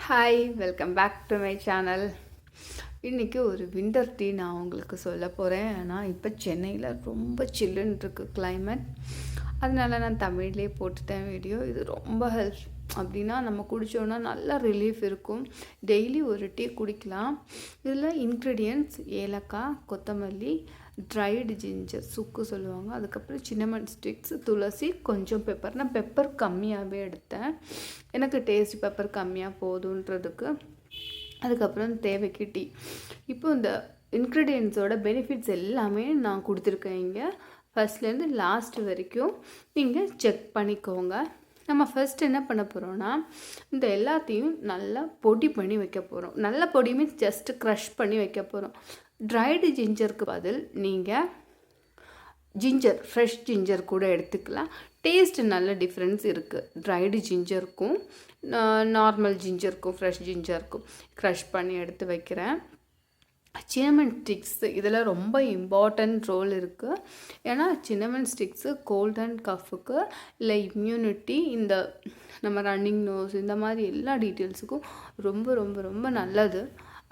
Hi, welcome back to my channel. இன்றைக்கி ஒரு winter tea நான் உங்களுக்கு சொல்ல போகிறேன். ஆனால் இப்போ சென்னையில் ரொம்ப சில்லுன்னு இருக்குது கிளைமேட். அதனால நான் தமிழ்லேயே போட்டுட்டேன் வீடியோ. இது ரொம்ப ஹெல்ப் அப்படின்னா நம்ம குடித்தோன்னா நல்லா ரிலீஃப் இருக்கும். டெய்லி ஒரு டீ குடிக்கலாம். இதில் இன்க்ரீடியன்ட்ஸ் ஏலக்காய், கொத்தமல்லி, ட்ரைடு ஜிஞ்சர் சுக்கு சொல்லுவாங்க, அதுக்கப்புறம் சின்னமன் ஸ்டிக்ஸ், துளசி, கொஞ்சம் பெப்பர். நான் பெப்பர் கம்மியாகவே எடுத்தேன், எனக்கு டேஸ்ட் பெப்பர் கம்மியாக போதுன்றதுக்கு. அதுக்கப்புறம் தேவைக்கு டீ. இப்போ இந்த இன்க்ரீடியன்ஸோட பெனிஃபிட்ஸ் எல்லாமே நான் கொடுத்துருக்கேன். இங்கே ஃபஸ்ட்லேருந்து லாஸ்ட் வரைக்கும் நீங்கள் செக் பண்ணிக்கோங்க. நம்ம ஃபஸ்ட் என்ன பண்ண போகிறோன்னா, இந்த எல்லாத்தையும் நல்லா பொடி பண்ணி வைக்க போகிறோம். நல்ல பொடி மீன்ஸ் ஜஸ்ட்டு க்ரஷ் பண்ணி வைக்க போகிறோம். ட்ரைடு ஜிஞ்சருக்கு பதில் நீங்கள் ஜிஞ்சர், ஃப்ரெஷ் ஜிஞ்சர் கூட எடுத்துக்கலாம். டேஸ்ட் நல்ல டிஃப்ரென்ஸ் இருக்குது ட்ரைடு ஜிஞ்சருக்கும் நார்மல் ஜிஞ்சருக்கும் ஃப்ரெஷ் ஜிஞ்சருக்கும். க்ரஷ் பண்ணி எடுத்து வைக்கிறேன். சின்னமன் ஸ்டிக்ஸ் இதில் ரொம்ப இம்பார்ட்டண்ட் ரோல் இருக்குது. ஏன்னா சின்னமன் ஸ்டிக்ஸு கோல்ட் அண்ட் கஃபுக்கு இல்லை இம்யூனிட்டி, இந்த நம்ம ரன்னிங் நோஸ், இந்த மாதிரி எல்லா டீட்டெயில்ஸுக்கும் ரொம்ப ரொம்ப ரொம்ப நல்லது.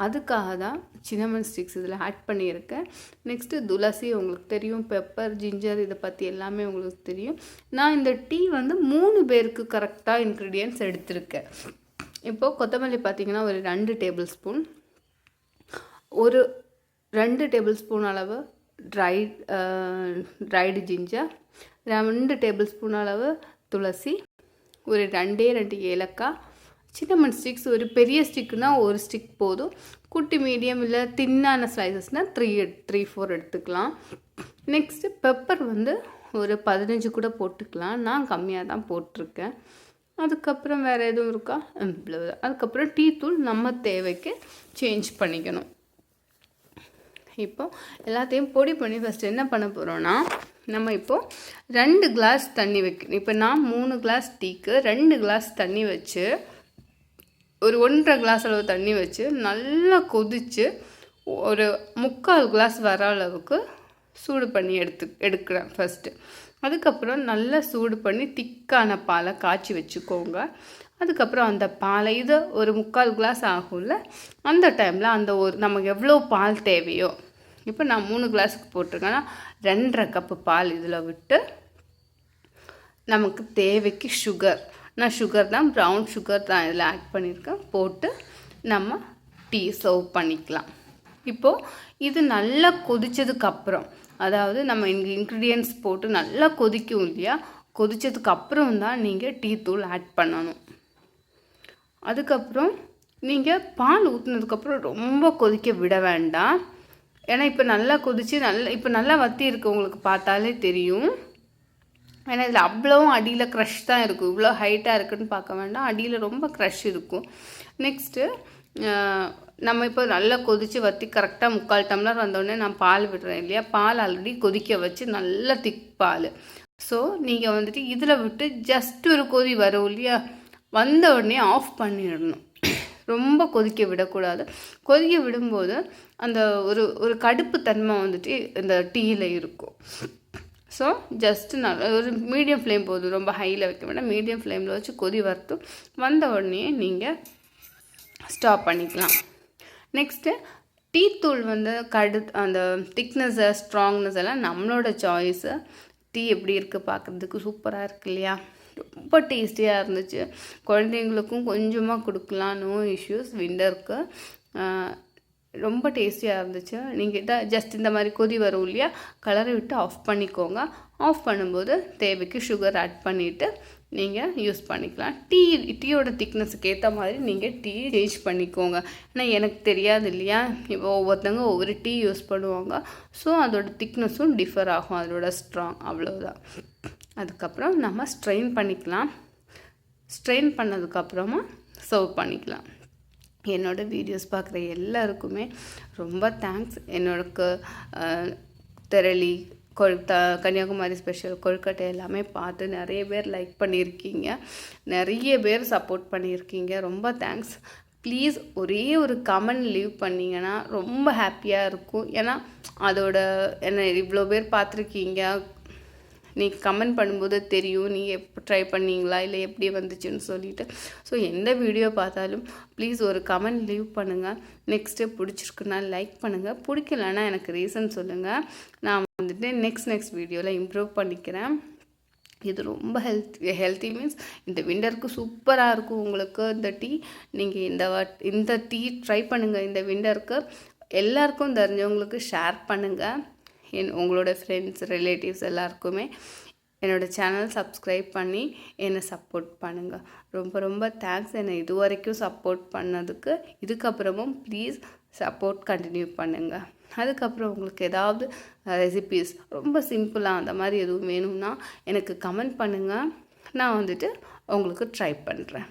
அதுக்காக தான் சின்னமன் ஸ்டிக்ஸ் இதில் ஆட் பண்ணியிருக்கேன். நெக்ஸ்ட்டு துளசி உங்களுக்கு தெரியும், பெப்பர், ஜிஞ்சர் இதை பற்றி எல்லாமே உங்களுக்கு தெரியும். நான் இந்த டீ 3 பேருக்கு கரெக்டாக இன்க்ரீடியன்ட்ஸ் எடுத்திருக்கேன். இப்போது கொத்தமல்லி பார்த்திங்கன்னா ஒரு 2 டேபிள் ஸ்பூன், ஒரு 2 டேபிள் ஸ்பூன் அளவு ட்ரைடு ஜிஞ்சர், 2 டேபிள் ஸ்பூன் அளவு துளசி, ஒரு 2 ஏலக்காய், சின்னமன் ஸ்டிக்ஸ் ஒரு பெரிய ஸ்டிக்குனால் ஒரு ஸ்டிக் போதும், குட்டி மீடியம் இல்லை தின்னான ஸ்லைசஸ்னால் 3-4 எடுத்துக்கலாம். நெக்ஸ்ட்டு பெப்பர் ஒரு 15 கூட போட்டுக்கலாம். நான் கம்மியாக தான் போட்டிருக்கேன். அதுக்கப்புறம் வேறு எதுவும் இருக்கா? அதுக்கப்புறம் டீ தூள் நம்ம தேவைக்கு சேஞ்ச் பண்ணிக்கணும். இப்போது எல்லாத்தையும் பொடி பண்ணி ஃபஸ்ட்டு என்ன பண்ண போகிறோன்னா, நம்ம இப்போது 2 கிளாஸ் தண்ணி வைக்கணும். இப்போ நான் 3 கிளாஸ் டீக்கு 2 கிளாஸ் தண்ணி வச்சு, ஒரு 1.5 கிளாஸ் அளவு தண்ணி வச்சு நல்லா கொதித்து ஒரு 3/4 கிளாஸ் வர அளவுக்கு சூடு பண்ணி எடுக்கிறேன் ஃபஸ்ட்டு. அதுக்கப்புறம் நல்லா சூடு பண்ணி திக்கான பாலை காய்ச்சி வச்சுக்கோங்க. அதுக்கப்புறம் அந்த பாலை இதை ஒரு 3/4 கிளாஸ் ஆகும்ல, அந்த டைமில் நமக்கு எவ்வளோ பால் தேவையோ, இப்போ நான் 3 கிளாஸுக்கு போட்டிருக்கேன்னா 2.5 கப்பு பால் இதில் விட்டு, நமக்கு தேவைக்கு சுகர், நான் சுகர் தான் ப்ரௌன் சுகர் தான் இதில் ஆட் பண்ணியிருக்கேன், போட்டு நம்ம டீ சர்வ் பண்ணிக்கலாம். இப்போது இது நல்லா கொதித்ததுக்கப்புறம், அதாவது நம்ம இங்கே இன்க்ரீடியன்ட்ஸ் போட்டு நல்லா கொதிக்கும் இல்லையா, கொதித்ததுக்கப்புறம் தான் நீங்கள் டீ தூள் ஆட் பண்ணணும். அதுக்கப்புறம் நீங்கள் பால் ஊற்றினதுக்கப்புறம் ரொம்ப கொதிக்க விட வேண்டாம். ஏன்னா இப்போ நல்லா கொதித்து இப்போ நல்லா வற்றி இருக்குது, உங்களுக்கு பார்த்தாலே தெரியும். ஏன்னா இதில் அவ்வளோவும் அடியில் க்ரஷ் தான் இருக்கும், இவ்வளோ ஹைட்டாக இருக்குதுன்னு பார்க்க வேண்டாம், அடியில் ரொம்ப க்ரஷ் இருக்கும். நெக்ஸ்ட்டு நம்ம இப்போ நல்லா கொதித்து வற்றி கரெக்டாக 3/4 டம்ளர் வந்தோடனே நான் பால் விடுறேன் இல்லையா, பால் ஆல்ரெடி கொதிக்க வச்சு நல்ல திக் பால். ஸோ நீங்கள் இதில் விட்டு ஜஸ்ட் ஒரு கொதி வரும் இல்லையா, வந்த உடனே ஆஃப் பண்ணிடணும். ரொம்ப கொதிக்க விடக்கூடாது. கொதிக்க விடும்போது அந்த ஒரு கடுப்பு தன்மை இந்த டீயில் இருக்கும். ஸோ ஜஸ்ட்டு நல்லா ஒரு மீடியம் ஃப்ளேம் போதும், ரொம்ப ஹையில் வைக்க வேண்டாம், மீடியம் ஃப்ளேமில் வச்சு கொதி வரட்டும். வந்த உடனே நீங்கள் ஸ்டாப் பண்ணிக்கலாம். நெக்ஸ்ட்டு டீ தூள் அந்த திக்னஸ்ஸு, ஸ்ட்ராங்னஸ் எல்லாம் நம்மளோட சாய்ஸு. டீ எப்படி இருக்குது பார்க்குறதுக்கு சூப்பராக இருக்கு இல்லையா, ரொம்ப டேஸ்டியாக இருந்துச்சு. குழந்தைங்களுக்கும் கொஞ்சமாக கொடுக்கலாம், நோ இஷ்யூஸ். விண்டருக்கு ரொம்ப டேஸ்டியாக இருந்துச்சு. நீங்கள் ஜஸ்ட் இந்த மாதிரி கொதி வரும் இல்லையா, கலரை விட்டு ஆஃப் பண்ணிக்கோங்க. ஆஃப் பண்ணும்போது தேவைக்கு சுகர் ஆட் பண்ணிவிட்டு நீங்கள் யூஸ் பண்ணிக்கலாம். டீயோட திக்னஸுக்கு ஏற்ற மாதிரி நீங்கள் டீ சேஞ்ச் பண்ணிக்கோங்க. ஏன்னா எனக்கு தெரியாது இல்லையா, இப்போ ஒவ்வொருத்தவங்க ஒவ்வொரு டீ யூஸ் பண்ணுவாங்க. ஸோ அதோட திக்னஸும் டிஃபர் ஆகும், அதோட ஸ்ட்ராங், அவ்வளோதான். அதுக்கப்புறம் நம்ம ஸ்ட்ரெயின் பண்ணிக்கலாம். ஸ்ட்ரெயின் பண்ணதுக்கப்புறமா சர்வ் பண்ணிக்கலாம். என்னோடய வீடியோஸ் பார்க்குற எல்லாருக்குமே ரொம்ப தேங்க்ஸ். என்னோட திரளி கன்னியாகுமரி ஸ்பெஷல் கொழுக்கட்டை எல்லாமே பார்த்து நிறைய பேர் லைக் பண்ணியிருக்கீங்க, நிறைய பேர் சப்போர்ட் பண்ணியிருக்கீங்க, ரொம்ப தேங்க்ஸ். ப்ளீஸ் ஒரே ஒரு கமெண்ட் லீவ் பண்ணிங்கன்னா ரொம்ப ஹாப்பியாக இருக்கும். ஏன்னா என்ன இவ்வளோ பேர் பார்த்துருக்கீங்க, நீங்கள் கமெண்ட் பண்ணும்போது தெரியும் நீங்கள் எப்போ ட்ரை பண்ணீங்களா இல்லை எப்படி வந்துச்சுன்னு சொல்லிட்டு. ஸோ எந்த வீடியோ பார்த்தாலும் ப்ளீஸ் ஒரு கமெண்ட் லீவ் பண்ணுங்கள். நெக்ஸ்ட்டு பிடிச்சிருக்குன்னா லைக் பண்ணுங்கள், பிடிக்கலன்னா எனக்கு ரீசன் சொல்லுங்கள். நான் வந்துட்டு நெக்ஸ்ட் வீடியோவில் இம்ப்ரூவ் பண்ணிக்கிறேன். இது ரொம்ப ஹெல்த்தி மீன்ஸ் இந்த விண்டருக்கு சூப்பராக இருக்கும் உங்களுக்கு இந்த டீ. நீங்கள் இந்த டீ ட்ரை பண்ணுங்கள் இந்த விண்டருக்கு. எல்லாருக்கும் தெரிஞ்சவங்களுக்கு ஷேர் பண்ணுங்கள். உங்களோட ஃப்ரெண்ட்ஸ் ரிலேட்டிவ்ஸ் எல்லாருக்குமே என்னோடய சேனல் சப்ஸ்கிரைப் பண்ணி என்னை சப்போர்ட் பண்ணுங்கள். ரொம்ப தேங்க்ஸ் என்னை இது வரைக்கும் சப்போர்ட் பண்ணதுக்கு. இதுக்கப்புறமும் ப்ளீஸ் சப்போர்ட் கண்டினியூ பண்ணுங்கள். அதுக்கப்புறம் உங்களுக்கு ஏதாவது ரெசிபீஸ் ரொம்ப சிம்பிளாக அந்த மாதிரி எதுவும் வேணும்னா எனக்கு கமெண்ட் பண்ணுங்கள். நான் வந்துட்டு உங்களுக்கு ட்ரை பண்ணுறேன்.